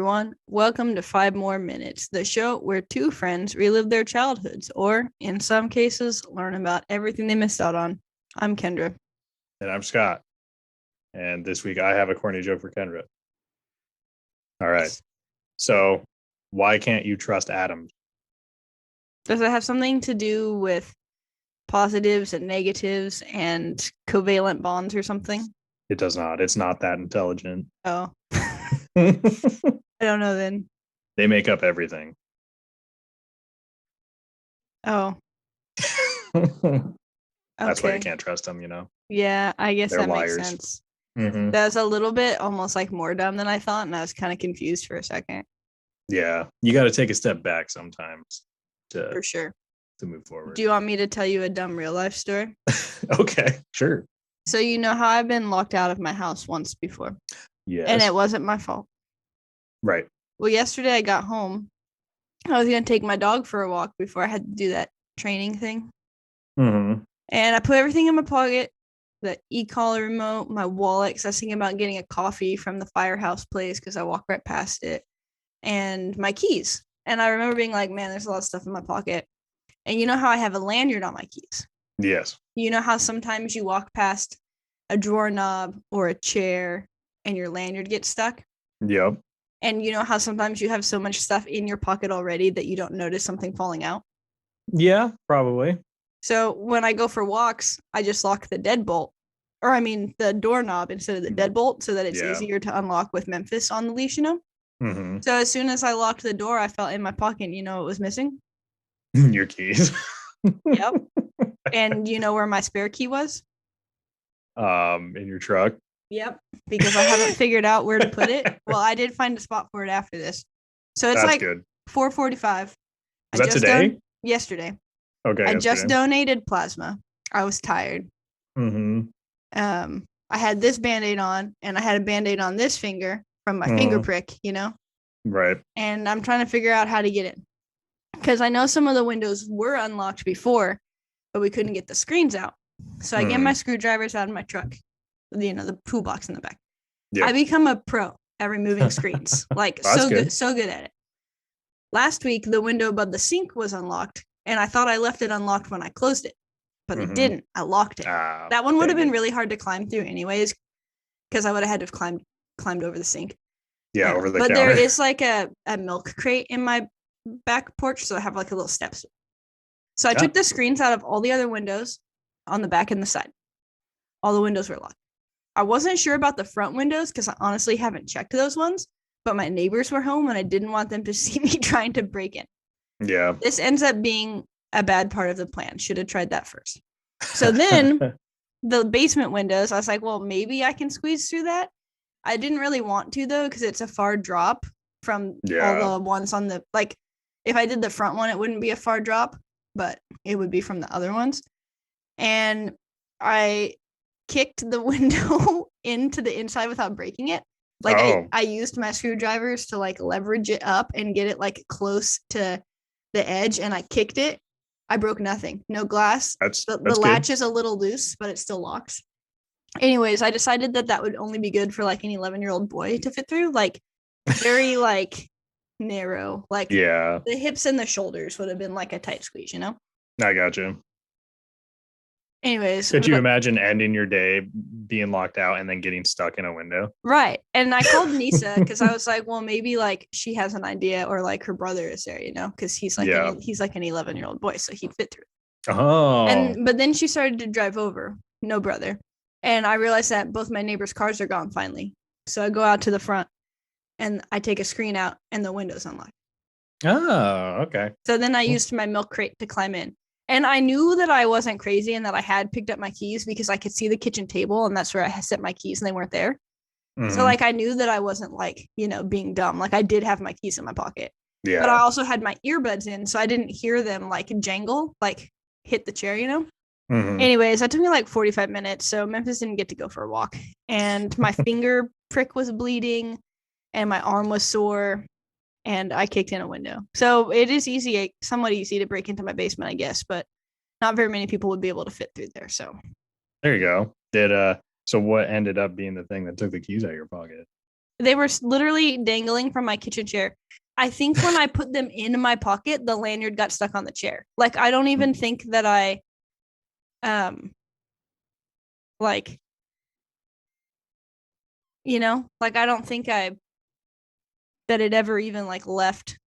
everyone. Welcome to 5 More Minutes, the show where two friends relive their childhoods or, in some cases, learn about everything they missed out on. I'm Kendra. And I'm Scott. And this week I have a corny joke for Kendra. All right. So, why can't you trust atoms? Does it have something to do with positives and negatives and covalent bonds or something? It does not. It's not that intelligent. Oh. I don't know then. They make up everything. Oh. That's why you Okay. can't trust them, you know? Yeah, I guess They're that liars. makes sense. Mm-hmm. That was a little bit almost like more dumb than I thought, and I was kind of confused for a second. Yeah. You got to take a step back sometimes For sure. to move forward. Do you want me to tell you a dumb real life story? Okay, sure. So you know how I've been locked out of my house once before, Yes. and it wasn't my fault. Right. Well, yesterday I got home. I was going to take my dog for a walk before I had to do that training thing. Mm-hmm. And I put everything in my pocket, the e-collar remote, my wallet, because I was thinking about getting a coffee from the firehouse place because I walked right past it, and my keys. And I remember being like, man, there's a lot of stuff in my pocket. And you know how I have a lanyard on my keys? Yes. You know how sometimes you walk past a drawer knob or a chair and your lanyard gets stuck? Yep. And you know how sometimes you have so much stuff in your pocket already that you don't notice something falling out? Yeah, probably. So when I go for walks, I just lock the the doorknob instead of the deadbolt so that it's easier to unlock with Memphis on the leash, you know? Mm-hmm. So as soon as I locked the door, I felt in my pocket, and you know what was missing? Your keys. Yep. And you know where my spare key was? In your truck. Yep, because I haven't figured out where to put it. Well, I did find a spot for it after this. So it's That's like good. 4:45. Was that today? Yesterday. Okay. I just donated plasma. I was tired. Mm-hmm. I had this Band-Aid on, and I had a Band-Aid on this finger from my finger prick, you know? Right. And I'm trying to figure out how to get in. Because I know some of the windows were unlocked before, but we couldn't get the screens out. So I get my screwdrivers out of my truck, you know, the toolbox in the back. Yep. I become a pro at removing screens. Like so good at it. Last week, the window above the sink was unlocked, and I thought I left it unlocked when I closed it, but it didn't. I locked it. That one would have been really hard to climb through anyways, because I would have had to have climbed over the sink. Yeah, over the counter. But there is like a milk crate in my back porch, so I have like a little steps. So I took the screens out of all the other windows on the back and the side. All the windows were locked. I wasn't sure about the front windows because I honestly haven't checked those ones, but my neighbors were home and I didn't want them to see me trying to break in. Yeah. This ends up being a bad part of the plan. Should have tried that first. So then the basement windows, I was like, well, maybe I can squeeze through that. I didn't really want to, though, because it's a far drop from all the ones on the, like, if I did the front one, it wouldn't be a far drop, but it would be from the other ones. And I kicked the window into the inside without breaking it. Like I used my screwdrivers to like leverage it up and get it like close to the edge, and I kicked it. I broke nothing. No glass. The latch is a little loose, but it still locks. Anyways, I decided that would only be good for like an 11-year-old boy to fit through. Like very like narrow. Like the hips and the shoulders would have been like a tight squeeze, you know? I got you. Anyways. Could you imagine ending your day being locked out and then getting stuck in a window? Right. And I called Nisa because I was like, well, maybe like she has an idea, or like her brother is there, you know, because he's like an 11-year-old boy, so he'd fit through. But then she started to drive over, no brother. And I realized that both my neighbors' cars are gone finally. So I go out to the front and I take a screen out and the window's unlocked. Oh, okay. So then I used my milk crate to climb in. And I knew that I wasn't crazy and that I had picked up my keys because I could see the kitchen table, and that's where I set my keys and they weren't there. Mm-hmm. So like I knew that I wasn't like, you know, being dumb. Like I did have my keys in my pocket. Yeah. But I also had my earbuds in, so I didn't hear them like jangle, like hit the chair, you know? Mm-hmm. Anyways, that took me like 45 minutes. So Memphis didn't get to go for a walk. And my finger prick was bleeding and my arm was sore. And I kicked in a window. So it is somewhat easy to break into my basement, I guess, but not very many people would be able to fit through there. So there you go. So what ended up being the thing that took the keys out of your pocket? They were literally dangling from my kitchen chair. I think when I put them in my pocket, the lanyard got stuck on the chair. Like, I don't even think that I, like, like, I don't think that it ever even like left.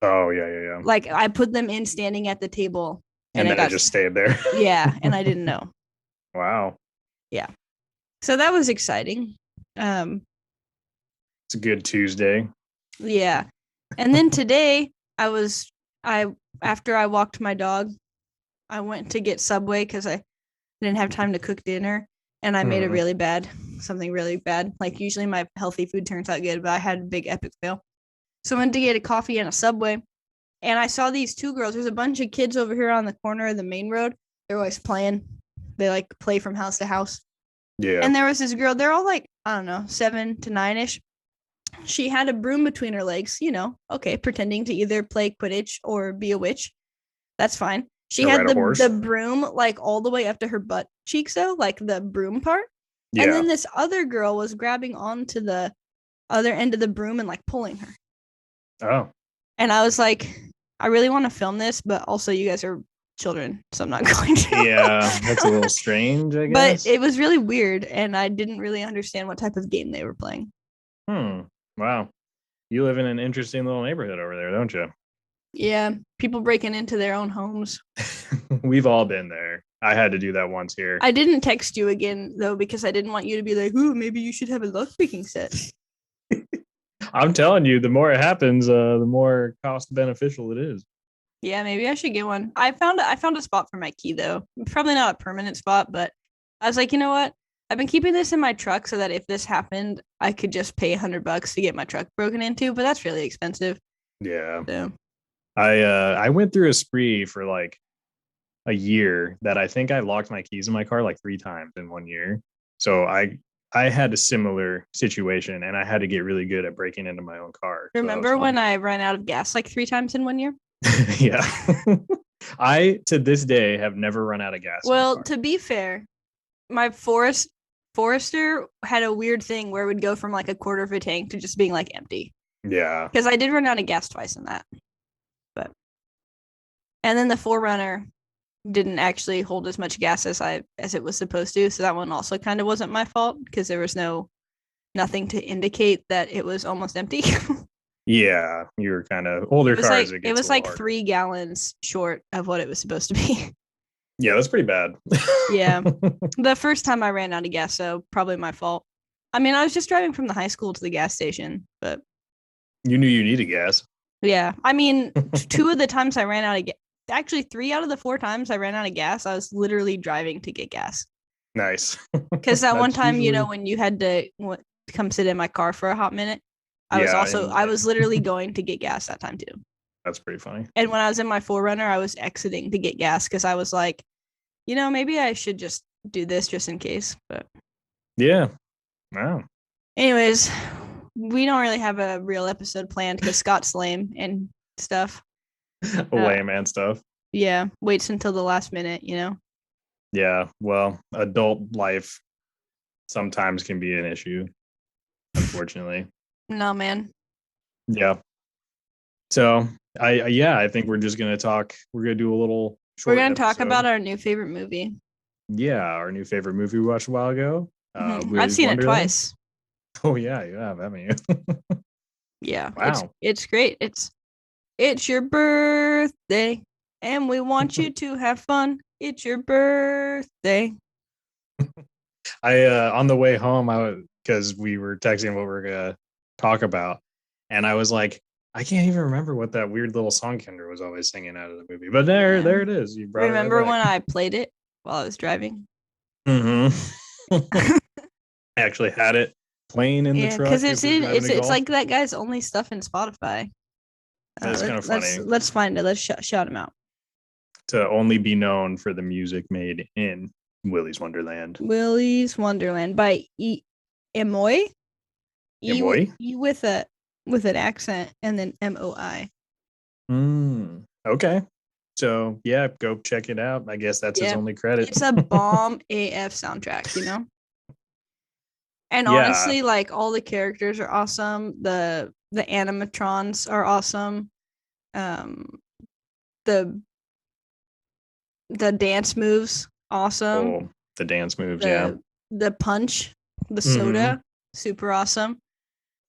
Oh, yeah. Like, I put them in standing at the table, and then it just stayed there. Yeah, and I didn't know. Wow. Yeah. So that was exciting. It's a good Tuesday. Yeah. And then today after I walked my dog, I went to get Subway because I didn't have time to cook dinner, and I made something really bad. Like, usually my healthy food turns out good, but I had a big epic fail. So I went to get a coffee and a Subway, and I saw these two girls. There's a bunch of kids over here on the corner of the main road. They're always playing. They like play from house to house. Yeah. And there was this girl. They're all like, I don't know, 7 to 9-ish. She had a broom between her legs, okay, pretending to either play Quidditch or be a witch. That's fine. She had the broom like all the way up to her butt cheeks, though, like the broom part. Yeah. And then this other girl was grabbing onto the other end of the broom and like pulling her. Oh. And I was like, I really want to film this, but also you guys are children, so I'm not going to. Yeah, that's a little strange, I guess. But it was really weird, and I didn't really understand what type of game they were playing. Wow. You live in an interesting little neighborhood over there, don't you? Yeah, people breaking into their own homes. We've all been there. I had to do that once here. I didn't text you again, though, because I didn't want you to be like, ooh, maybe you should have a lockpicking set. I'm telling you, the more it happens, the more cost beneficial it is. Yeah, maybe I should get one. I found a spot for my key, though. Probably not a permanent spot, but I was like, you know what? I've been keeping this in my truck so that if this happened, I could just pay $100 to get my truck broken into, but that's really expensive. Yeah. So. I went through a spree for like a year that I think I locked my keys in my car like 3 times in 1 year. So I had a similar situation, and I had to get really good at breaking into my own car. Remember when I ran out of gas like 3 times in 1 year? Yeah. I, to this day, have never run out of gas. Well, to be fair, my Forester had a weird thing where it would go from like a quarter of a tank to just being like empty. Yeah. Because I did run out of gas twice in that. And then the Forerunner didn't actually hold as much gas as it was supposed to. So that one also kind of wasn't my fault because there was nothing to indicate that it was almost empty. Yeah, you were kind of older cars. It was like 3 gallons short of what it was supposed to be. Yeah, that's pretty bad. Yeah. The first time I ran out of gas, so probably my fault. I mean, I was just driving from the high school to the gas station, but you knew you needed gas. Yeah. I mean, 2 of the times I ran out of gas, actually 3 out of the 4 times I ran out of gas, I was literally driving to get gas. Nice. Because that one time, when you had to come sit in my car for a hot minute, I was literally going to get gas that time too. That's pretty funny. And when I was in my Forerunner, I was exiting to get gas because I was like, maybe I should just do this just in case. But yeah. Wow. Anyways, we don't really have a real episode planned because Scott's lame and stuff. Lame and stuff. Yeah. Waits until the last minute, Yeah. Well, adult life sometimes can be an issue, unfortunately. No, man. Yeah. So I think we're just going to talk. We're going to do a little short We're going to talk about our new favorite movie. Yeah. Our new favorite movie we watched a while ago. I've seen it twice. Oh yeah, you have, haven't you? Yeah. Wow. It's great. It's your birthday and we want you to have fun. It's your birthday. On the way home, because we were texting what we're gonna talk about, and I was like, I can't even remember what that weird little song Kendra was always singing out of the movie. But there it is. You brought Remember when I played it while I was driving? Mm-hmm. I actually had it playing in the truck. Because it's like that guy's only stuff in Spotify. That's kind of funny. Let's find it. Let's shout him out. To only be known for the music made in Willy's Wonderland. Willy's Wonderland by Emoy. Emoy? With an accent and then MOI. Okay. So yeah, go check it out. I guess that's his only credit. It's a bomb AF soundtrack, And Yeah. honestly, like all the characters are awesome. The animatrons are awesome. The dance moves, awesome. Oh, the dance moves, yeah. The punch, the Mhm. soda, super awesome.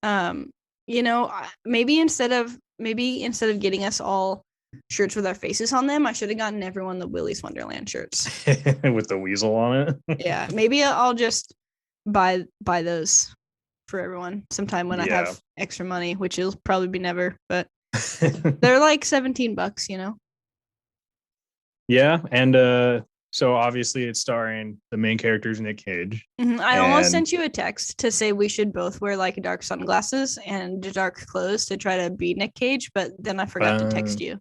Um, maybe instead of getting us all shirts with our faces on them, I should have gotten everyone the Willy's Wonderland shirts. With the weasel on it. Yeah, maybe I'll just buy those for everyone sometime when I have extra money, which will probably be never, but they're like $17, Yeah, and so obviously it's starring the main character's Nic Cage. I almost sent you a text to say we should both wear like dark sunglasses and dark clothes to try to beat Nic Cage, but then I forgot to text you.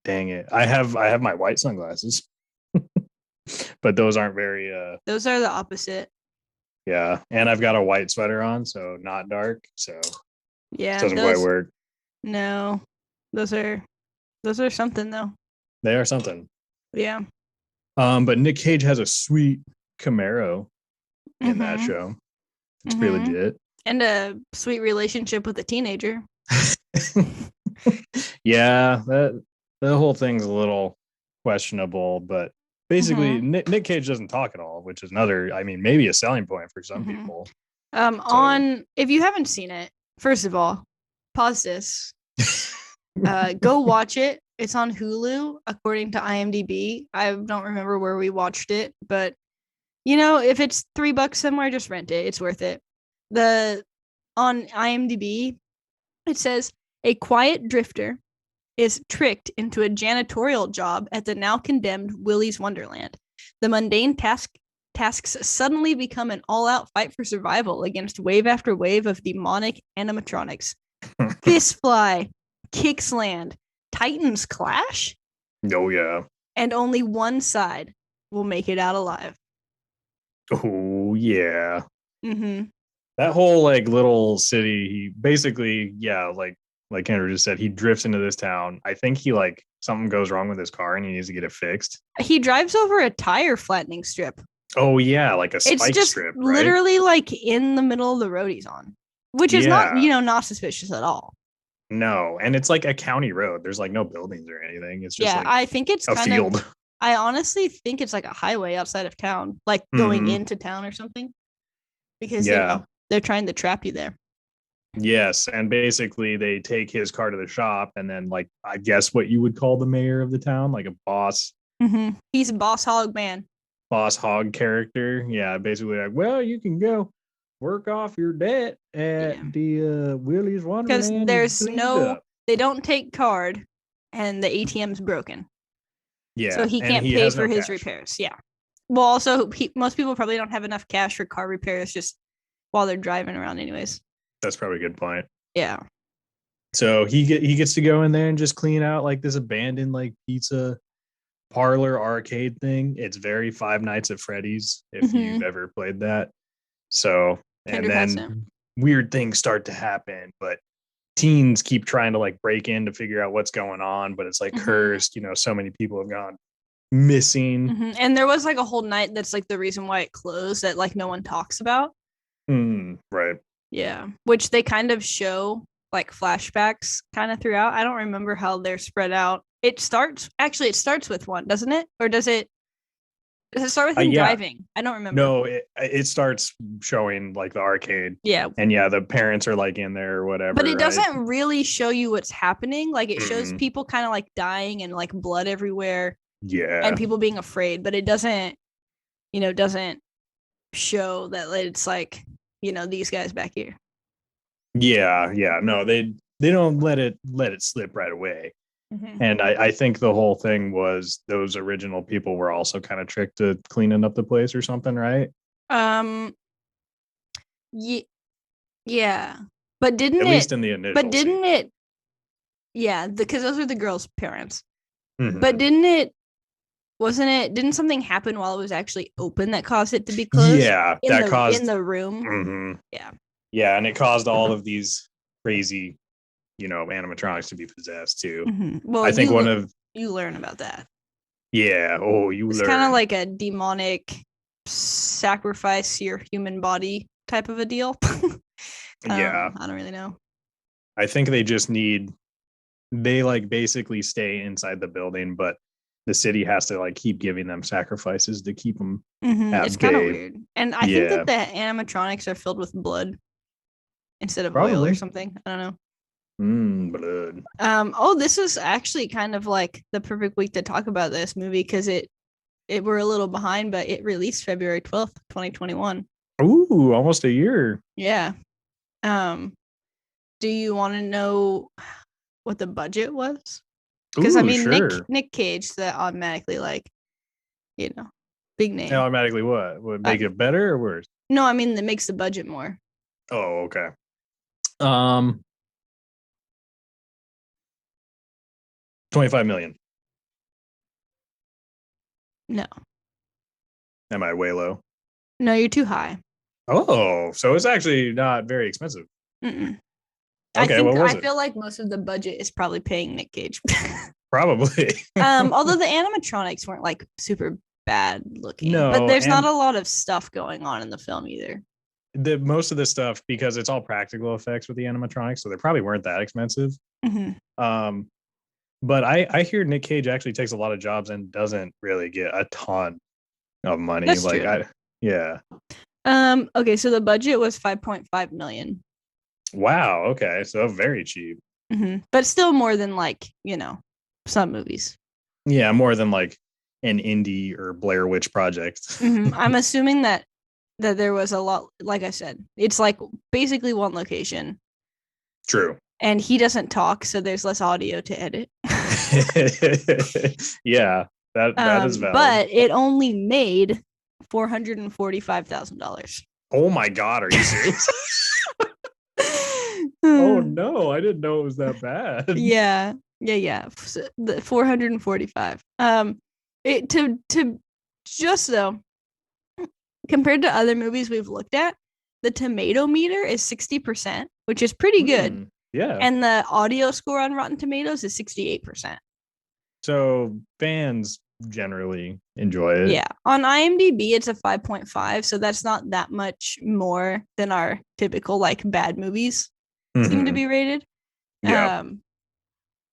Dang it. I have my white sunglasses. But those aren't very those are the opposite. Yeah, and I've got a white sweater on, so not dark, so yeah, it doesn't quite work. No. Those are something though. They are something. Yeah. But Nic Cage has a sweet Camaro in that show. It's pretty legit. And a sweet relationship with a teenager. Yeah, the whole thing's a little questionable, but basically Nic Cage doesn't talk at all, which is maybe a selling point for some people. If you haven't seen it, first of all, pause this. Go watch it. It's on Hulu, according to IMDb. I don't remember where we watched it, but if it's $3 somewhere, just rent it. It's worth it. On IMDb, it says a quiet drifter is tricked into a janitorial job at the now condemned Willy's Wonderland. The mundane tasks suddenly become an all-out fight for survival against wave after wave of demonic animatronics. Fistfly, Kicksland, Titans clash. Oh yeah. And only one side will make it out alive. Oh yeah. Mm-hmm. That whole like little city, he basically, like Kendra just said, he drifts into this town. I think he something goes wrong with his car and he needs to get it fixed. He drives over a tire flattening strip. Oh yeah, like a spike strip. Right? Literally like in the middle of the road he's on, which is not not suspicious at all. No, and it's like a county road. There's like no buildings or anything. It's just I think it's a field. I honestly think it's like a highway outside of town, like going into town or something, because they're trying to trap you there. Yes, and basically they take his car to the shop, and then I guess what you would call the mayor of the town, like a boss. Mm-hmm. He's a boss hog man. Boss hog character. Yeah, basically well, you can go work off your debt at the Willy's Wonderland. Because they don't take card, and the ATM's broken. Yeah, so he can't pay for his repairs. Yeah. Well, also most people probably don't have enough cash for car repairs just while they're driving around, anyways. That's probably a good point. Yeah. So he gets to go in there and just clean out like this abandoned pizza parlor arcade thing. It's very Five Nights at Freddy's if you've ever played that. So and then weird things start to happen, but teens keep trying to break in to figure out what's going on, but it's cursed. So many people have gone missing. And there was a whole night that's the reason why it closed that no one talks about. Right. Yeah, which they kind of show flashbacks kind of throughout. I don't remember how they're spread out. It starts with one, doesn't it? Or does it start with him driving? I don't remember. No, it starts showing the arcade. Yeah. And the parents are in there or whatever. But it doesn't really show you what's happening. It shows people kind of dying and blood everywhere. Yeah. And people being afraid, but it doesn't show that it's these guys back here. Yeah. No, they don't let it slip right away. And I think the whole thing was those original people were also kind of tricked to cleaning up the place or something, right? Yeah. But didn't at least in the initial but didn't scene. it yeah, because those are the girls' parents. But didn't something happen while it was actually open that caused it to be closed? Yeah, caused in the room. Yeah, and it caused all of these crazy animatronics to be possessed too. Well, I think you learn about that. Yeah. Oh, it's kind of like a demonic sacrifice your human body type of a deal. Yeah. I don't really know. I think they like basically stay inside the building, but the city has to like keep giving them sacrifices to keep them It's at kind of bay. weird. And I think that the animatronics are filled with blood instead of oil or something. I don't know. Blood. This is actually kind of like the perfect week to talk about this movie because it we're a little behind, but it released February 12th, 2021. Ooh, almost a year. Yeah. Do you want to know what the budget was? Because I mean, sure. Nic Cage, that automatically like, big name. Automatically what? Would make it better or worse? No, I mean that makes the budget more. Oh, okay. 25 million. No. Am I way low? No, you're too high. Oh, so it's actually not very expensive. Mm-mm. Okay, what was it? I feel like most of the budget is probably paying Nic Cage. Probably. Although the animatronics weren't like super bad looking. No, but there's not a lot of stuff going on in the film either. Most of the stuff, because it's all practical effects with the animatronics, so they probably weren't that expensive. Mm-hmm. But I hear Nic Cage actually takes a lot of jobs and doesn't really get a ton of money. That's true. Yeah. Okay, so the budget was 5.5 million. Wow. Okay, so very cheap. Mm-hmm. But still more than like some movies. Yeah, more than like an indie or Blair Witch project. Mm-hmm. I'm assuming that there was a lot. Like I said, it's like basically one location. True. And he doesn't talk, so there's less audio to edit. Yeah, that is valid. But it only made $445,000. Oh my God, are you serious? Oh no, I didn't know it was that bad. Yeah. So the 445. Compared to other movies we've looked at, the tomato meter is 60%, which is pretty good. Yeah. And the audio score on Rotten Tomatoes is 68%. So fans generally enjoy it. Yeah. On IMDb, it's a 5.5. So that's not that much more than our typical like bad movies seem to be rated. Yeah.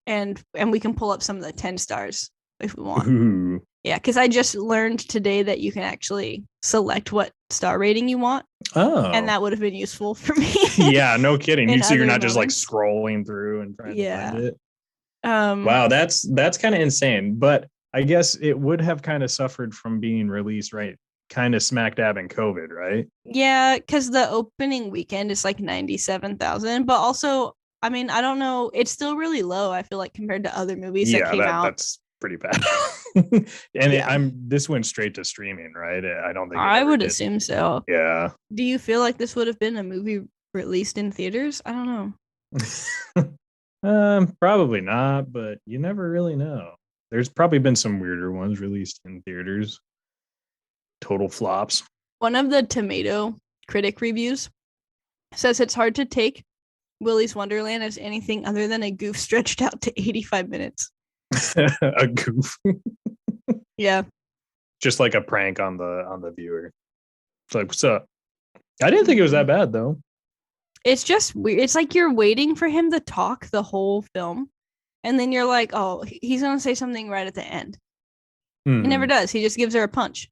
And we can pull up some of the 10 stars if we want. Ooh. Yeah, because I just learned today that you can actually select what star rating you want. Oh. And that would have been useful for me. Yeah, no kidding. So you're not just like scrolling through and trying to find it. Wow, that's kind of insane. But I guess it would have kind of suffered from being released right kind of smack dab in COVID, right? Yeah, because the opening weekend is like 97,000. But also, I mean, I don't know. It's still really low, I feel like, compared to other movies that came out. That's pretty bad. And this went straight to streaming, right? I don't think I would assume so. Yeah. Do you feel like this would have been a movie released in theaters? I don't know. Probably not, but you never really know. There's probably been some weirder ones released in theaters. Total flops. One of the tomato critic reviews says it's hard to take Willy's Wonderland as anything other than a goof stretched out to 85 minutes. A goof. Yeah. Just like a prank on the viewer. It's like, what's up? I didn't think it was that bad though. It's just weird. It's like you're waiting for him to talk the whole film. And then you're like, oh, he's going to say something right at the end. He never does. He just gives her a punch.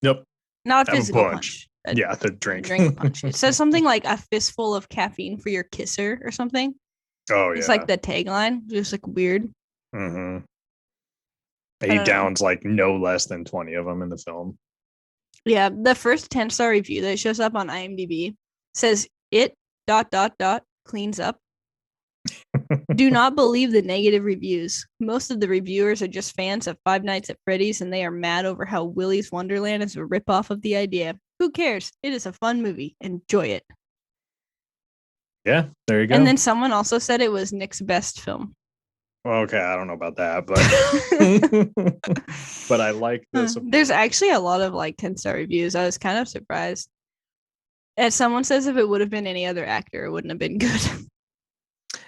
Yep. Not a physical punch. The drink. Drink punch. It says something like a fistful of caffeine for your kisser or something. Oh, yeah. It's like the tagline. Just like weird. Mm-hmm. He downs like no less than 20 of them in the film. Yeah. The first 10-star review that shows up on IMDb says it ... cleans up. Do not believe the negative reviews. Most of the reviewers are just fans of Five Nights at Freddy's and they are mad over how Willy's Wonderland is a ripoff of the idea. Who cares? It is a fun movie. Enjoy it. Yeah, there you go. And then someone also said it was Nick's best film. Well, okay, I don't know about that, but but I like this. There's actually a lot of like 10-star reviews. I was kind of surprised. As someone says, if it would have been any other actor, it wouldn't have been good.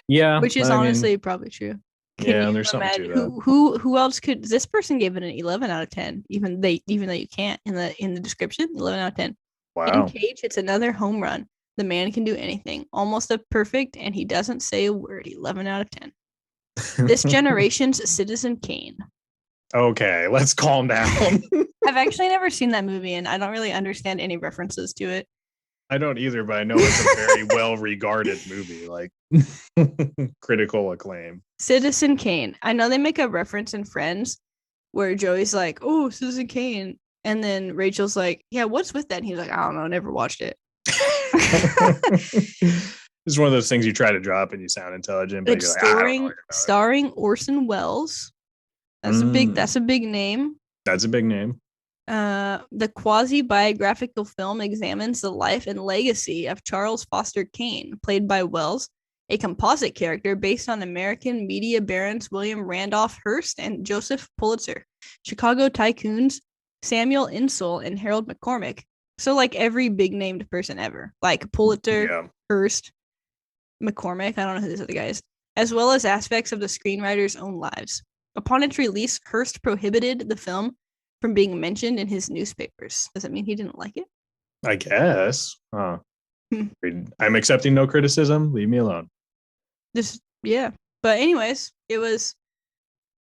Yeah, which is honestly probably true. Yeah, there's something to that. Who else could? This person gave it an 11 out of 10. Even though you can't in the description, 11 out of 10. Wow. In Cage, it's another home run. The man can do anything, almost a perfect, and he doesn't say a word. 11 out of 10. This generation's Citizen Kane. Okay, let's calm down. I've actually never seen that movie, and I don't really understand any references to it. I don't either, but I know it's a very well-regarded movie, like critical acclaim. Citizen Kane. I know they make a reference in Friends where Joey's like, "Oh, Citizen Kane," and then Rachel's like, "Yeah, what's with that?" And he's like, "I don't know, never watched it." It's one of those things you try to drop and you sound intelligent, but It's you're like, I don't know starring Orson Welles. That's a big name. That's a big name. The quasi-biographical film examines the life and legacy of Charles Foster Kane, played by Welles, a composite character based on American media barons William Randolph Hearst and Joseph Pulitzer, Chicago tycoons Samuel Insull and Harold McCormick. So like every big named person ever, like Pulitzer, Hearst, McCormick, I don't know who this other guy is, as well as aspects of the screenwriters' own lives. Upon its release, Hearst prohibited the film from being mentioned in his newspapers. Does that mean he didn't like it? I guess. Huh. I'm accepting no criticism. Leave me alone. Yeah. But anyways, it was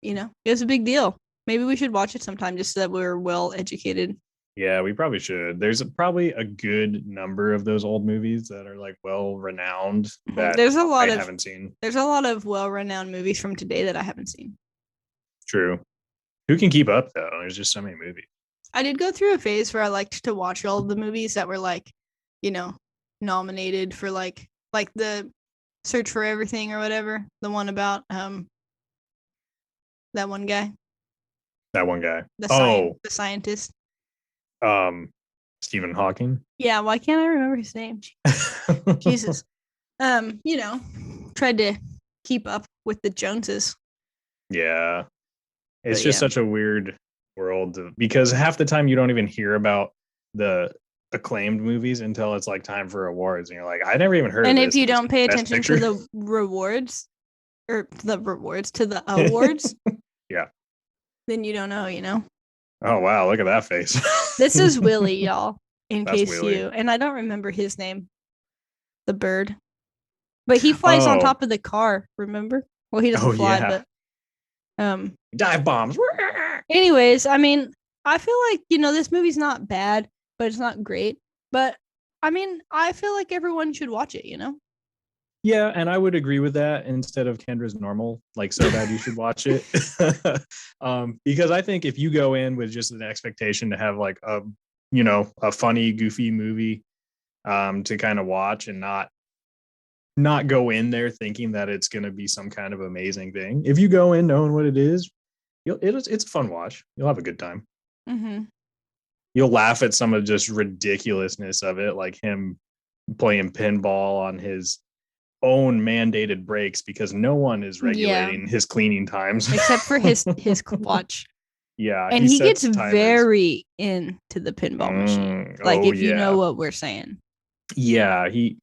a big deal. Maybe we should watch it sometime just so that we're well educated. Yeah, we probably should. There's probably a good number of those old movies that are like well renowned that I haven't seen. There's a lot of well renowned movies from today that I haven't seen. True. Who can keep up though? There's just so many movies. I did go through a phase where I liked to watch all of the movies that were like, nominated for like the Search for Everything or whatever. The one about that one guy. The scientist. Stephen Hawking. Yeah, why can't I remember his name? Jesus. Tried to keep up with the Joneses. Yeah. It's just such a weird world because half the time you don't even hear about the acclaimed movies until it's like time for awards and you're like, I never even heard of this. And if you don't pay attention to the rewards to the awards, yeah, then you don't know. Oh wow, look at that face. This is Willy, y'all. That's case Willy. and I don't remember his name. The bird. But he flies on top of the car, remember? Well, he doesn't fly, but dive bombs. Anyways, I mean, I feel like, this movie's not bad, but it's not great. But I mean, I feel like everyone should watch it, Yeah, and I would agree with that instead of Kendra's normal, like so bad you should watch it. Because I think if you go in with just an expectation to have like a funny, goofy movie to kind of watch and not go in there thinking that it's going to be some kind of amazing thing. If you go in knowing what it is, it's a fun watch. You'll have a good time. Mm-hmm. You'll laugh at some of just ridiculousness of it, like him playing pinball on his own mandated breaks because no one is regulating his cleaning times except for his watch. Yeah, and he gets very into the pinball machine. Like if you know what we're saying. Yeah, he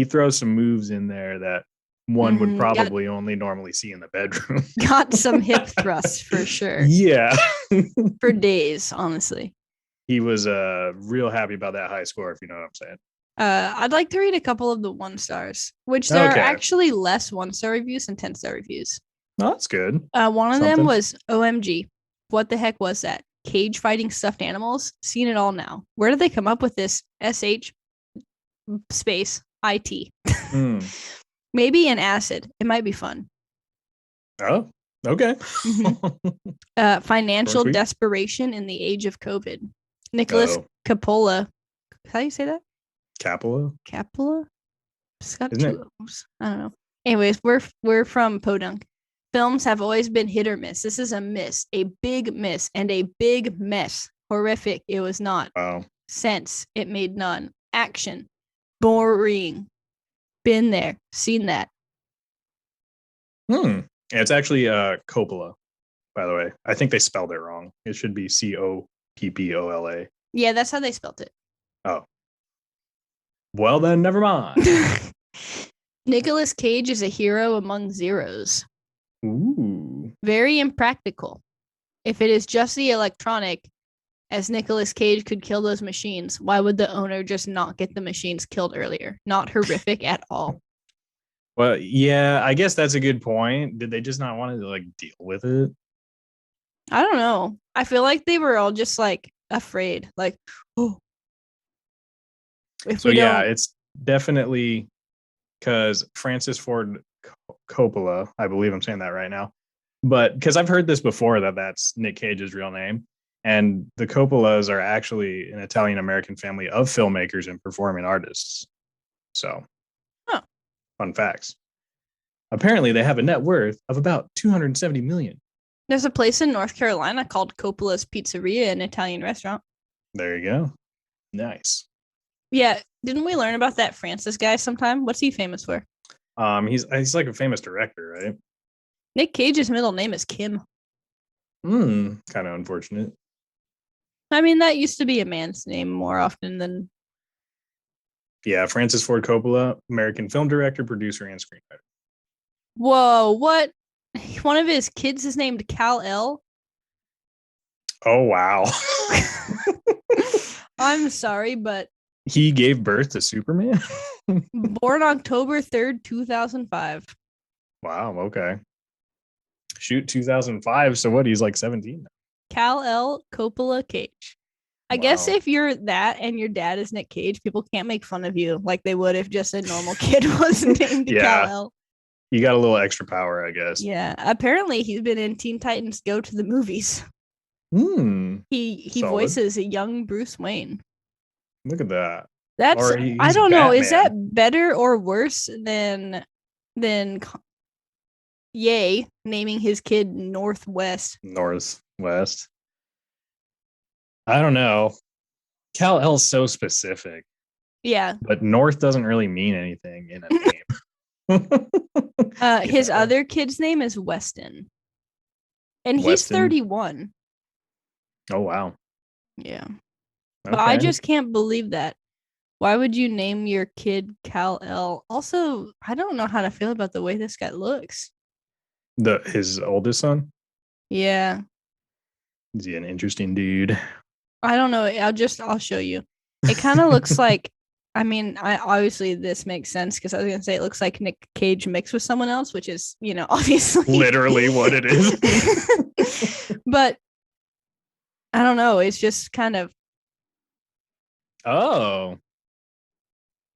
throws some moves in there that one would probably only normally see in the bedroom. Got some hip thrusts for sure. Yeah. For days, honestly. He was real happy about that high score, if you know what I'm saying. I'd like to read a couple of the 1 stars, which there are actually less 1-star reviews than 10-star reviews. Oh, that's good. One of them was OMG. What the heck was that? Cage fighting stuffed animals? Seen it all now. Where did they come up with this? SH space IT. Maybe an acid. It might be fun. Oh, okay. Mm-hmm. Financial desperation in the age of COVID. Nicholas Coppola. How do you say that? Capella? It's got two O's. I don't know. Anyways, we're from Podunk. Films have always been hit or miss. This is a miss, a big miss, and a big mess. Horrific. It was not. Wow. Sense. It made none. Action. Boring. Been there. Seen that. It's actually Coppola, by the way. I think they spelled it wrong. It should be Coppola. Yeah, that's how they spelled it. Oh. Well, then, never mind. Nicolas Cage is a hero among zeros. Ooh. Very impractical. If it is just the electronic, as Nicolas Cage could kill those machines, why would the owner just not get the machines killed earlier? Not horrific at all. Well, yeah, I guess that's a good point. Did they just not want to like deal with it? I don't know. I feel like they were all just like afraid. Like, oh, if So we yeah, don't. it's definitely because Francis Ford Coppola, I believe I'm saying that right now, but because I've heard this before that that's Nic Cage's real name, and the Coppolas are actually an Italian American family of filmmakers and performing artists. So, Huh. fun facts. Apparently, they have a net worth of about 270 million. There's a place in North Carolina called Coppola's Pizzeria, an Italian restaurant. There you go. Nice. Yeah, didn't we learn about that Francis guy sometime? What's he famous for? He's like a famous director, right? Nic Cage's middle name is Kim. Kind of unfortunate. I mean, that used to be a man's name more often than. Yeah, Francis Ford Coppola, American film director, producer, and screenwriter. Whoa, what? One of his kids is named Kal-El. Oh wow. I'm sorry, but He gave birth to Superman? born October 3rd, 2005. Wow, okay. Shoot, 2005. So what? He's like 17 now. Kal-El Coppola Cage. I guess if you're that and your dad is Nic Cage, people can't make fun of you like they would if just a normal kid was named Kal-El. You got a little extra power, I guess. Yeah, apparently he's been in Teen Titans Go to the Movies. He voices a young Bruce Wayne. Look at that. That's I don't know. Is that better or worse than Ye naming his kid Northwest? Northwest. I don't know. Kal-El's so specific. Yeah. But North doesn't really mean anything in a name. His other kid's name is Weston. And he's 31. Oh, wow. Yeah. But I just can't believe that. Why would you name your kid Kal-El? Also, I don't know how to feel about the way this guy looks. His oldest son? Yeah. Is he an interesting dude? I don't know. I'll show you. It kind of looks like, I mean, obviously this makes sense because I was going to say it looks like Nic Cage mixed with someone else, which is, obviously literally what it is. But I don't know. It's just kind of. Oh.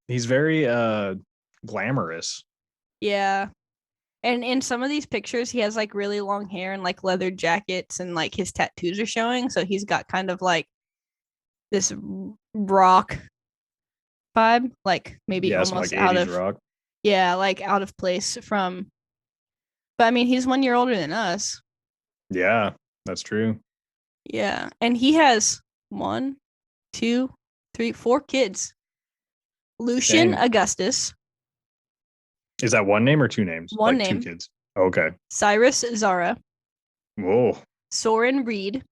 He's very glamorous. Yeah. And in some of these pictures, he has like really long hair and like leather jackets and like his tattoos are showing. So he's got kind of like this rock vibe, like maybe almost like out of rock. Yeah, like out of place from. But I mean, he's 1 year older than us. Yeah, that's true. Yeah, and he has 1, 2, 3, 4 kids. Lucian Augustus. Is that one name or two names? One name. 2 kids. Okay. Cyrus Zara. Whoa. Soren Reed.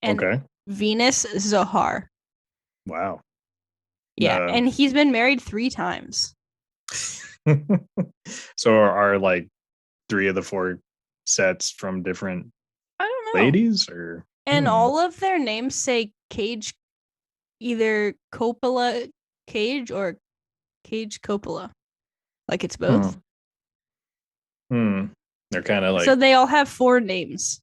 And Venus Zohar. Wow. Yeah, and he's been married 3 times. So are like 3 of the 4 sets from different ladies or and all of their names say Cage, either Coppola Cage or Cage Coppola. Like it's both. They're kind of like, so they all have 4 names.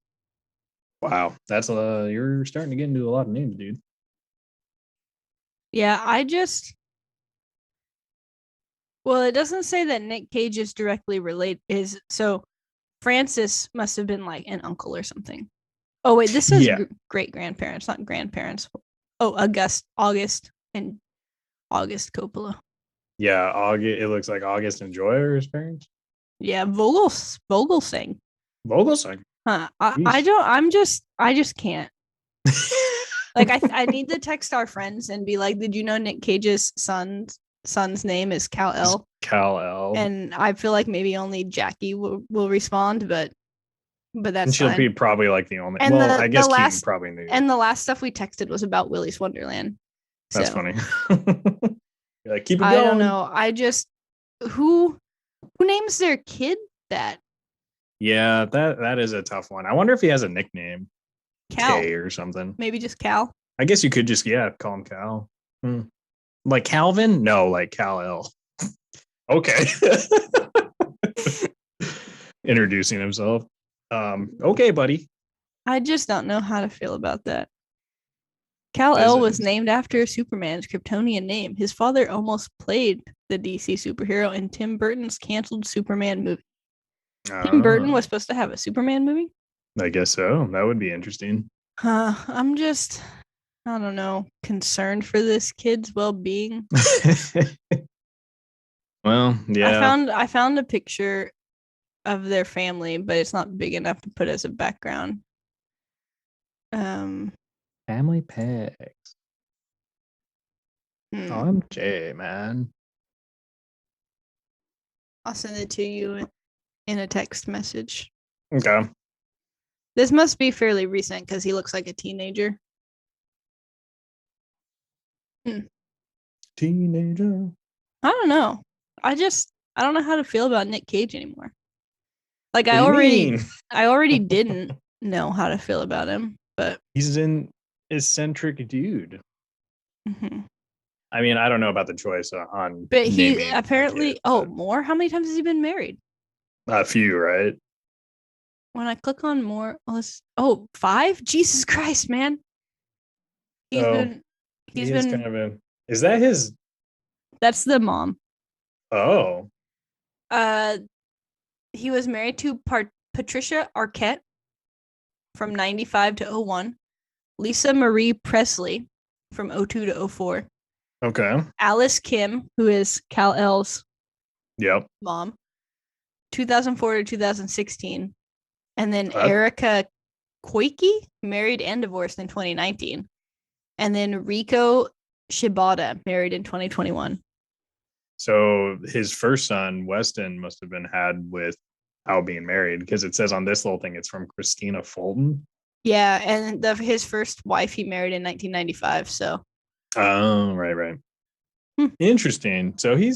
Wow, that's you're starting to get into a lot of names, dude. Yeah, well, it doesn't say that Nic Cage is directly related. So Francis must have been like an uncle or something. Oh wait, this is great grandparents, not grandparents. Oh, August and August Coppola. Yeah, August. It looks like August and Joy are his parents. Yeah, Vogelsang. Vogelsang. Huh. I just can't. Like I need to text our friends and be like, did you know Nic Cage's son's name is Kal-El? Kal-El. And I feel like maybe only Jackie will respond, but that's and she'll fine. Be probably like the only. And I guess Keaton probably knew. And the last stuff we texted was about Willy's Wonderland. That's funny. Like, keep it going. I don't know. I just who names their kid that? Yeah, that is a tough one. I wonder if he has a nickname. Cal. K or something. Maybe just Cal. I guess you could just call him Cal. Like Calvin? No, like Cal-El. Okay. Introducing himself. Okay, buddy. I just don't know how to feel about that. Kal-El was named after Superman's Kryptonian name. His father almost played the DC superhero in Tim Burton's canceled Superman movie. Tim Burton was supposed to have a Superman movie? I guess so. That would be interesting. I'm just, I don't know, concerned for this kid's well-being. Well, yeah. I found a picture of their family, but it's not big enough to put as a background. Family pics. OMG, man. I'll send it to you in a text message. Okay. This must be fairly recent because he looks like a teenager. Teenager. I don't know. I don't know how to feel about Nic Cage anymore. Like I already didn't know how to feel about him, but he's an eccentric dude. Mm-hmm. I mean, I don't know about the choice on. But he apparently. More? How many times has he been married? A few, right? When I click on more, 5? Jesus Christ, man! He's been kind of a. Is that his? That's the mom. Oh. He was married to Patricia Arquette from 95 to 01. Lisa Marie Presley from 02 to 04. Okay. Alice Kim, who is Kal-El's mom, 2004 to 2016. And then Erica Koike, married and divorced in 2019. And then Rico Shibata, married in 2021. So his first son, Weston, must have been had without being married, because it says on this little thing it's from Christina Fulton. Yeah, and his first wife he married in 1995. So. Oh, right. Interesting. So he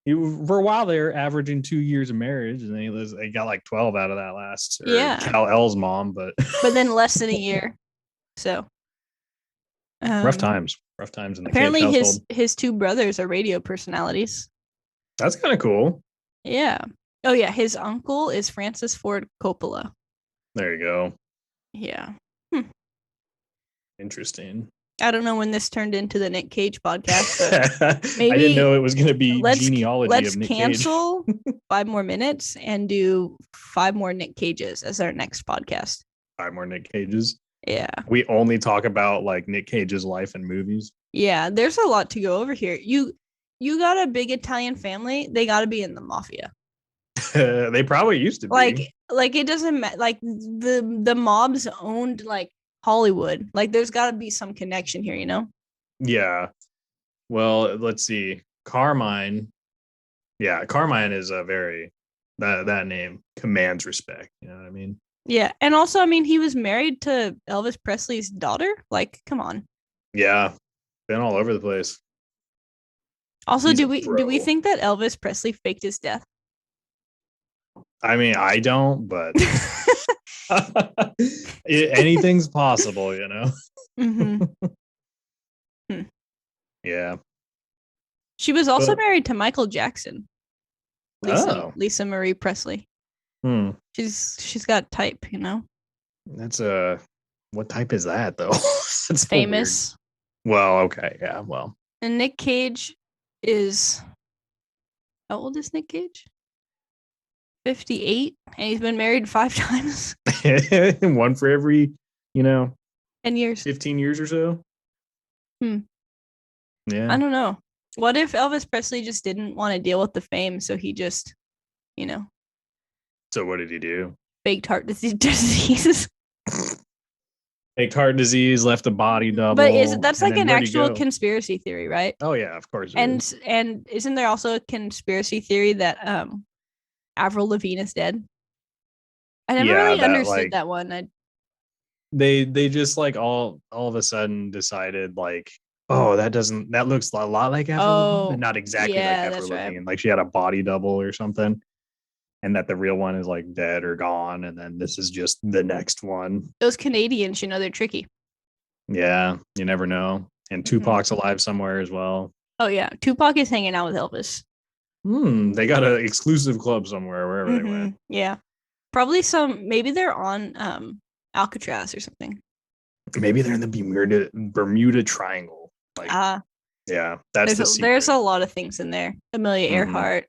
for a while there averaging 2 years of marriage, and then he got like 12 out of that last. Kal-El's mom, but then less than a year. So. Rough times in the apparently Cage household. His two brothers are radio personalities. That's kind of cool. Yeah. Oh yeah, his uncle is Francis Ford Coppola. There you go. Yeah. Interesting. I don't know when this turned into the Nic Cage podcast, but maybe I didn't know it was going to be genealogy of Nic Cage. Let's cancel 5 more minutes and do 5 more Nic Cages as our next podcast. 5 more Nic Cages. Yeah. We only talk about like Nic Cage's life and movies. Yeah, there's a lot to go over here. You got a big Italian family, they got to be in the mafia. They probably used to be. Like it doesn't matter. Like the mobs owned like Hollywood. Like there's got to be some connection here, you know? Yeah. Well, let's see. Carmine. Yeah, Carmine is a very that name commands respect. You know what I mean? Yeah, and also, I mean, he was married to Elvis Presley's daughter. Like, come on. Yeah, been all over the place. Also, do we think that Elvis Presley faked his death? I mean, I don't, but anything's possible, you know. Mm-hmm. Yeah. She was also married to Michael Jackson. Lisa Marie Presley. She's got type, you know. That's what type is that though? It's famous. Well, okay, yeah, well. And Nic Cage is how old is Nic Cage? 58, and he's been married 5 times. One for every, 10 years. 15 years or so. Yeah. I don't know. What if Elvis Presley just didn't want to deal with the fame, so he just, So what did he do? Faked heart disease. Faked heart disease, left a body double. But that's like an actual conspiracy theory, right? Oh yeah, of course. And isn't there also a conspiracy theory that Avril Lavigne is dead? I never really understood that one. They just like all of a sudden decided like, oh, that looks a lot like Avril Lavigne, but not exactly like Avril Lavigne. Right. Like she had a body double or something. and that the real one is like dead or gone, and then this is just the next one. Those Canadians, they're tricky. Yeah, you never know. And Tupac's alive somewhere as well. Oh yeah, Tupac is hanging out with Elvis. They got an exclusive club somewhere, wherever they went. Yeah, probably maybe they're on Alcatraz or something. Maybe they're in the Bermuda Triangle. Like, yeah, there's a lot of things in there. Amelia Earhart,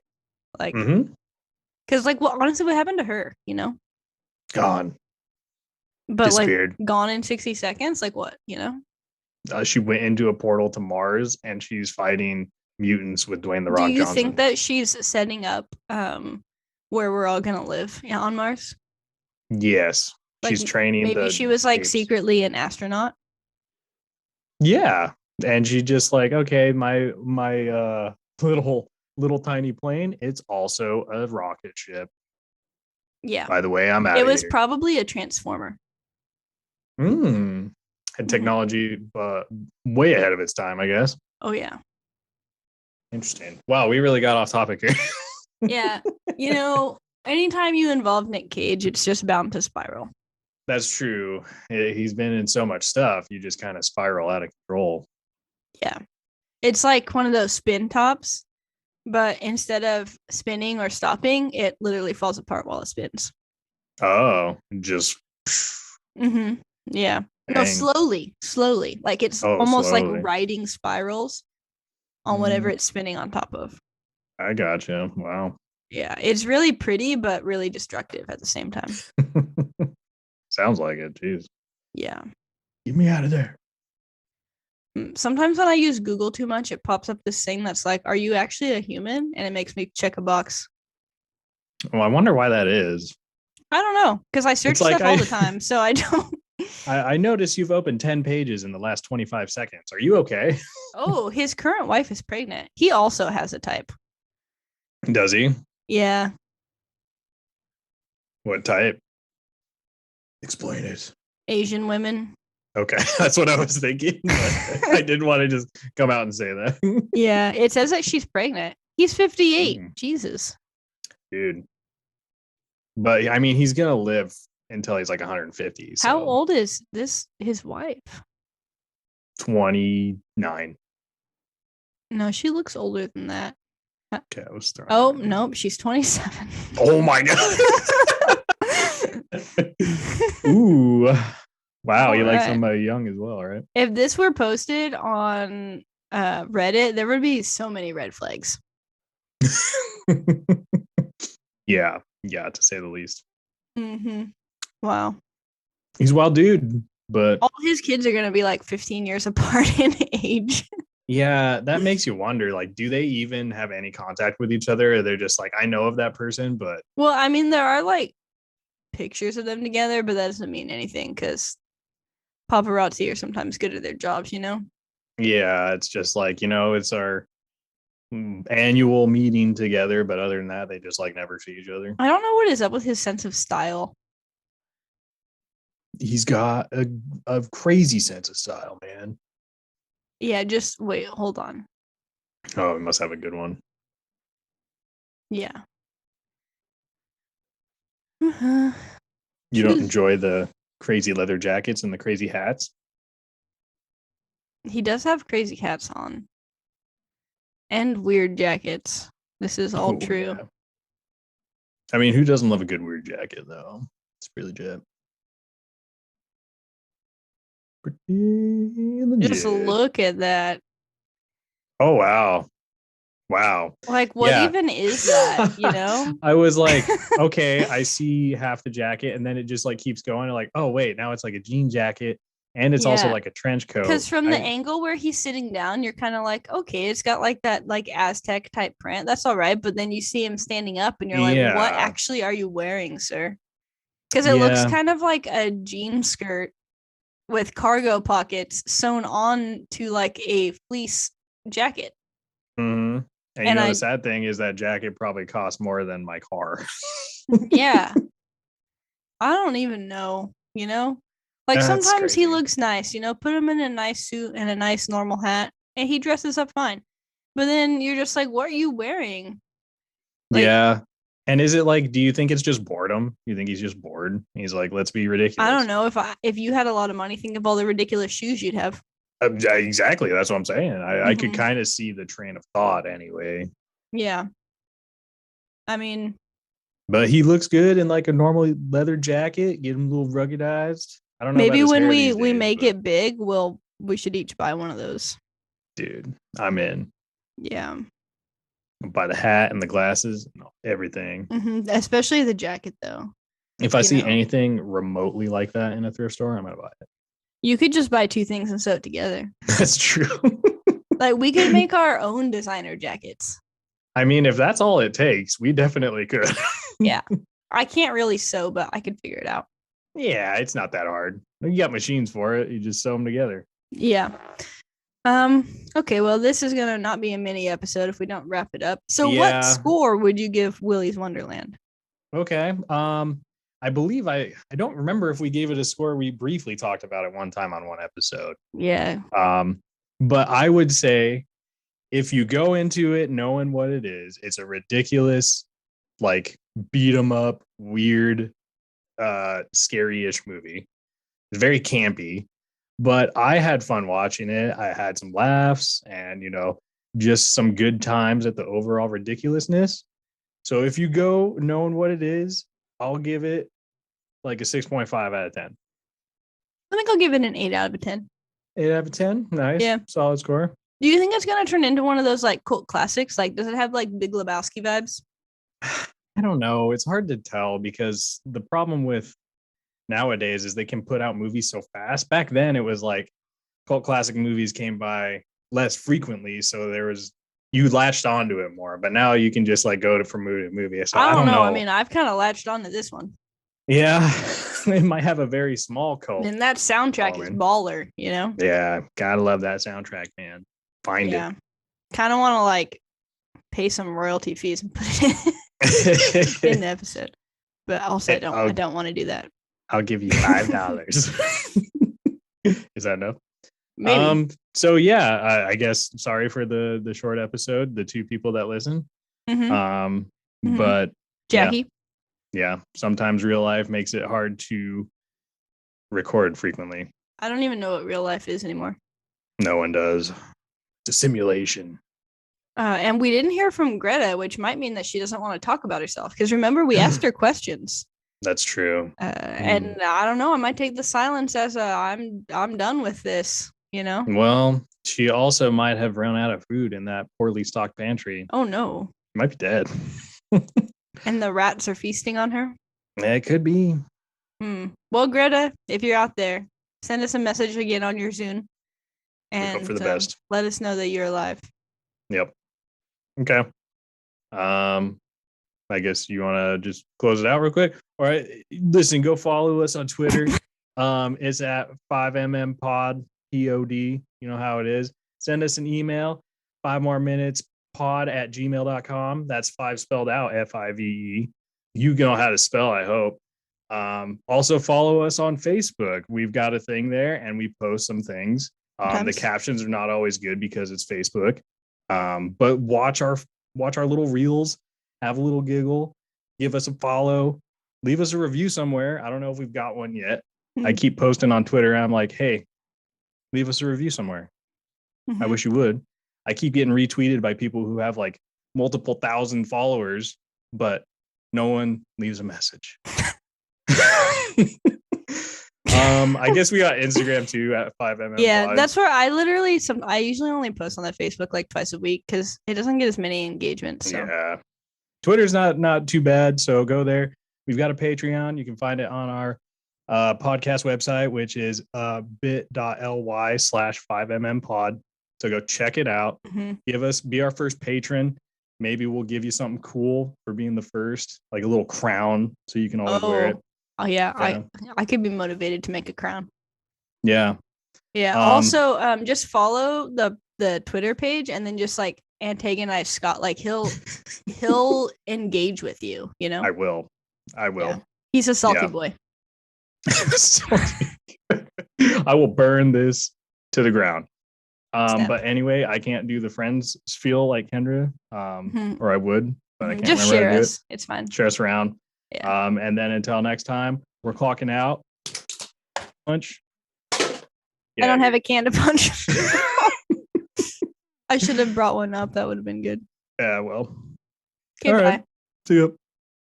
like, because honestly, what happened to her? Gone. But disappeared. Gone in 60 seconds. Like what? She went into a portal to Mars, and she's fighting mutants with Dwayne the Rock Johnson. Do you think that she's setting up where we're all gonna live on Mars? Yes, she's training. Maybe she was secretly an astronaut. Yeah, and she just okay, my little tiny plane, it's also a rocket ship. Yeah. By the way, I'm out. It was probably a transformer. And technology, way ahead of its time, I guess. Oh yeah. Interesting. Wow, we really got off topic here. Yeah. Anytime you involve Nic Cage, it's just bound to spiral. That's true. He's been in so much stuff, you just kind of spiral out of control. Yeah. It's like one of those spin tops, but instead of spinning or stopping, it literally falls apart while it spins. Oh, just. Yeah. No, slowly. Like it's almost slowly. Like riding spirals on whatever it's spinning on top of. I gotcha. Wow. Yeah, it's really pretty, but really destructive at the same time. Sounds like it. Jeez. Yeah. Get me out of there. Sometimes when I use Google too much, it pops up this thing that's like, "Are you actually a human?" And it makes me check a box. Well, I wonder why that is. I don't know, because I search stuff all the time, so I don't. I notice you've opened 10 pages in the last 25 seconds. Are you okay? Oh, his current wife is pregnant. He also has a type. Does he? Yeah. What type? Explain it. Asian women. Okay, that's what I was thinking. I didn't want to just come out and say that. Yeah, it says that she's pregnant. He's 58. Jesus. Dude. But I mean, he's going to live until he's like 150. So. How old is his wife? 29. No, she looks older than that. Okay, I was throwing. Oh, nope, she's 27. Oh my god. Ooh. Wow, you like somebody young as well, right? If this were posted on Reddit, there would be so many red flags. Yeah, to say the least. Wow. He's a wild dude, but all his kids are gonna be like 15 years apart in age. Yeah, that makes you wonder, like, do they even have any contact with each other? Or they're just like, I know of that person, but well, I mean, there are like pictures of them together, but that doesn't mean anything because paparazzi are sometimes good at their jobs, Yeah, it's just like, it's our annual meeting together, but other than that, they just like never see each other. I don't know what is up with his sense of style. He's got a crazy sense of style, man. Yeah, just wait, hold on. Oh, he must have a good one. Yeah. You don't enjoy the crazy leather jackets and the crazy hats? He does have crazy hats on. And weird jackets. This is all true. Yeah. I mean, who doesn't love a good weird jacket, though? It's really legit. Just look at that. Oh, wow. Like, what even is that, I was like, okay, I see half the jacket, and then it just like keeps going. Like, oh, wait, now it's like a jean jacket, and it's also like a trench coat. Because from the angle where he's sitting down, you're kind of like, okay, it's got like that like Aztec type print. That's all right. But then you see him standing up, and you're like, what actually are you wearing, sir? Because it looks kind of like a jean skirt with cargo pockets sewn on to like a fleece jacket. Mm-hmm. And the sad thing is that jacket probably cost more than my car. Yeah. I don't even know, Like sometimes he looks nice, put him in a nice suit and a nice normal hat and he dresses up fine. But then you're just like, what are you wearing? Like, yeah. And is it like, do you think it's just boredom? You think he's just bored? He's like, let's be ridiculous. I don't know if you had a lot of money, think of all the ridiculous shoes you'd have. Exactly. That's what I'm saying. I could Mhm. kind of see the train of thought anyway. Yeah. I mean, But he looks good in like a normal leather jacket, get him a little ruggedized. I don't know about maybe his when hair we these we days, make but it big, we should each buy one of those. dude, I'm in. Yeah. I'll buy the hat and the glasses, and everything. Especially the jacket though. If I You see know. anything remotely like that in a thrift store, I'm gonna buy it. You could just buy two things and sew it together. That's true. Like we could make our own designer jackets. I mean, if that's all it takes, we definitely could. Yeah. I can't really sew, but I could figure it out. Yeah, it's not that hard. You got machines for it. You just sew them together. Yeah. Okay, well, this is gonna not be a mini episode if we don't wrap it up. So Yeah. what score would you give Willy's Wonderland? Okay. I believe I don't remember if we gave it a score. We briefly talked about it one time on one episode. Yeah. But I would say if you go into it knowing what it is, it's a ridiculous, like beat 'em up, weird, scary-ish movie. It's very campy, but I had fun watching it. I had some laughs and, just some good times at the overall ridiculousness. So if you go knowing what it is, I'll give it like a 6.5 out of 10. I think I'll give it an 8 out of 10. 8 out of 10. Nice. Yeah. Solid score. Do you think it's gonna turn into one of those like cult classics? Like, does it have like Big Lebowski vibes? I don't know. It's hard to tell because the problem with nowadays is they can put out movies so fast. Back then, it was like cult classic movies came by less frequently, so you latched onto it more. But now you can just like go from movie to movie. So I don't know. I mean, I've kind of latched onto this one. Yeah, it might have a very small cult. And that soundtrack is baller, Yeah, gotta love that soundtrack, man. Find it. Kind of want to like pay some royalty fees and put it in the episode, but also I don't want to do that. I'll give you $5. Is that enough? Maybe. So yeah, I guess sorry for the short episode, the two people that listen. But Jackie. Yeah, sometimes real life makes it hard to record frequently. I don't even know what real life is anymore. No one does. It's a simulation. And we didn't hear from Greta, which might mean that she doesn't want to talk about herself. Because remember, we asked her questions. That's true. And I don't know. I might take the silence as I'm done with this. Well, she also might have run out of food in that poorly stocked pantry. Oh no. She might be dead. And the rats are feasting on her. It could be. Well, Greta, if you're out there, send us a message again on your Zune. And hope for the best. Let us know that you're alive. Yep. Okay. I guess you want to just close it out real quick. All right. Listen, go follow us on Twitter. It's at 5mmpod, POD. You know how it is. Send us an email, 5moreminutespod@gmail.com. That's 5 spelled out, FIVE. You know how to spell, I hope. Also follow us on Facebook. We've got a thing there and we post some things. The captions are not always good because it's Facebook. But watch our little reels, have a little giggle, give us a follow, leave us a review somewhere. I don't know if we've got one yet. I keep posting on Twitter. I'm like, hey, leave us a review somewhere. I wish you would. I keep getting retweeted by people who have like multiple thousand followers, but no one leaves a message. I guess we got Instagram too at 5mm. Yeah, that's where I usually only post on that Facebook like twice a week because it doesn't get as many engagements. So. Yeah, Twitter's not too bad, so go there. We've got a Patreon. You can find it on our podcast website, which is bit.ly/5mmpod. So go check it out. Be our first patron. Maybe we'll give you something cool for being the first, like a little crown, so you can always wear it. Oh yeah, I could be motivated to make a crown. Yeah. Also, just follow the Twitter page and then just like antagonize Scott. Like he'll engage with you. I will. Yeah. He's a salty boy. I will burn this to the ground. But anyway, I can't do the friends feel like Kendra, or I would. but I can't Just remember share how to do us. It's fine. it. Share us around. Yeah. And then until next time, we're clocking out. Punch. I don't have a can to punch. I should have brought one up. That would have been good. Yeah, well. Okay, bye. See ya.